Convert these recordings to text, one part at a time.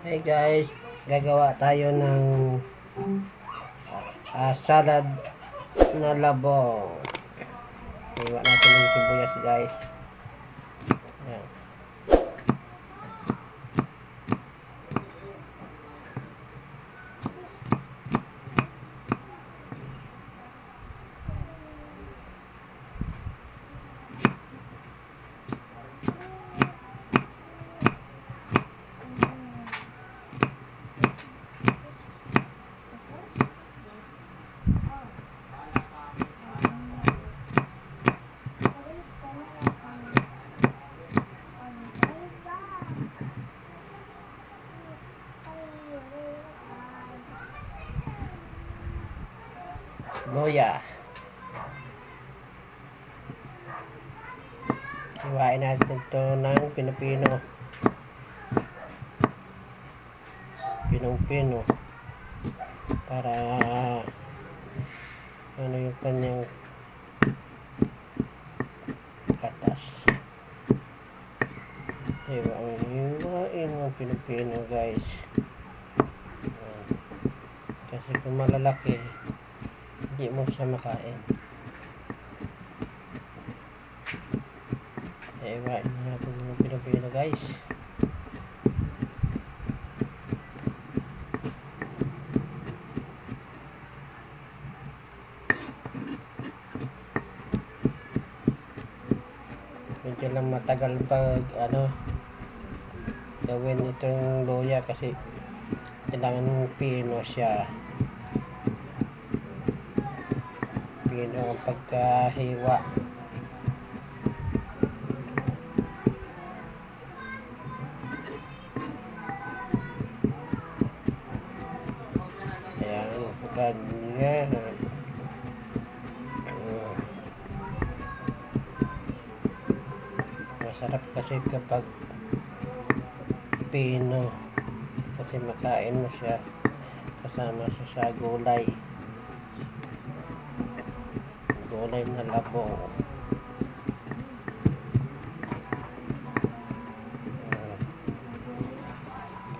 Hey guys, gagawa tayo ng salad na labong. Iwan natin yung sibuyas guys. Ayan. Luya. Iwain natin ito ng pinupino. Pinong-pino. Para ano yung kanyang katas. Iwain ang pinupino guys. Kasi kung malalaki, hindi mo siya makain. Iwain natin yung pinupino guys. Medyo lang matagal pag gawin itong luya kasi kailangan pino siya. Pino ang pagkahiwa. Ayan, ganyan. Masarap kasi kapag pino kasi makain mo siya kasama sa gulay na labong.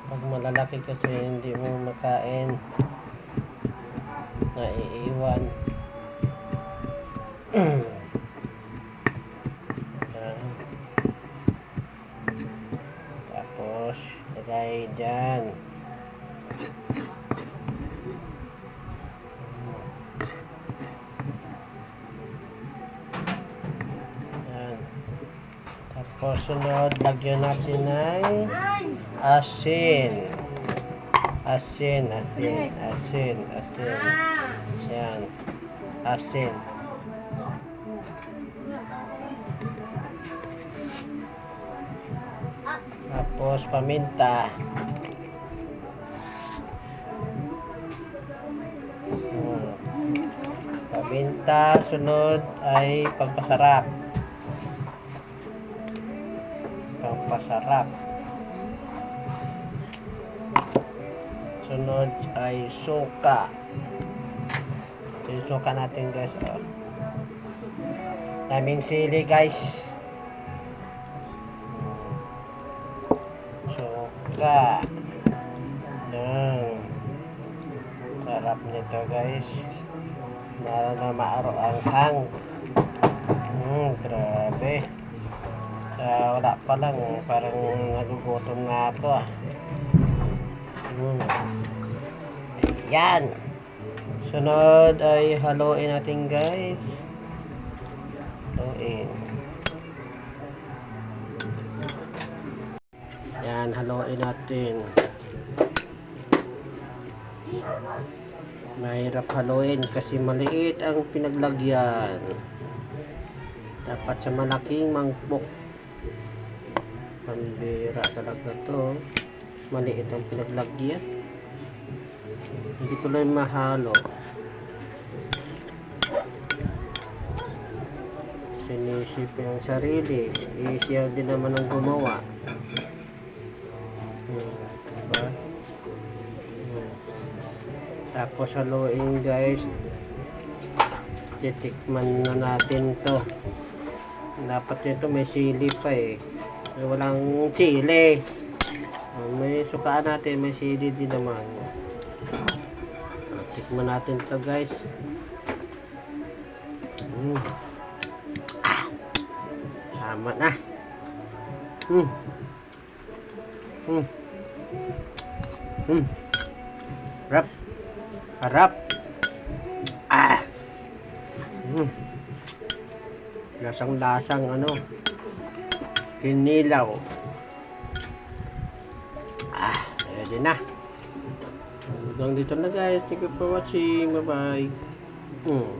Pag malalaki kasi hindi mo makain, naiiwan. Tapos lagay dyan tapos sunod lagyan natin ng asin. Yan, asin. Tapos paminta. Paminta, sunod ay pampasarap. Sunod ay suka. Yung suka natin guys. Daming sili guys. Suka. Sarap nito guys. Na maaro-anghang. Grabe. Wala pa lang, parang nagugutom na ito Yan. Sunod ay haluin natin guys. Yan, haluin natin. Mahirap haluin kasi maliit ang pinaglagyan. Dapat sa malaking mangkok. Pambira talaga to. Maliit ang pinaglagyan. Hindi tuloy mahalo. Sinisip yung sarili. Siya din naman ang gumawa. Diba? Tapos haluin guys. Titikman na natin to. Dapat nito may sili pa eh. Walang sili. May sukaan natin, may sili din naman. Tikman natin to guys. Tama na. Harap. Harap. Lasang-lasang ano. Kinilaw. Pwede na. Hanggang dito na guys. Thank you for watching. Bye bye.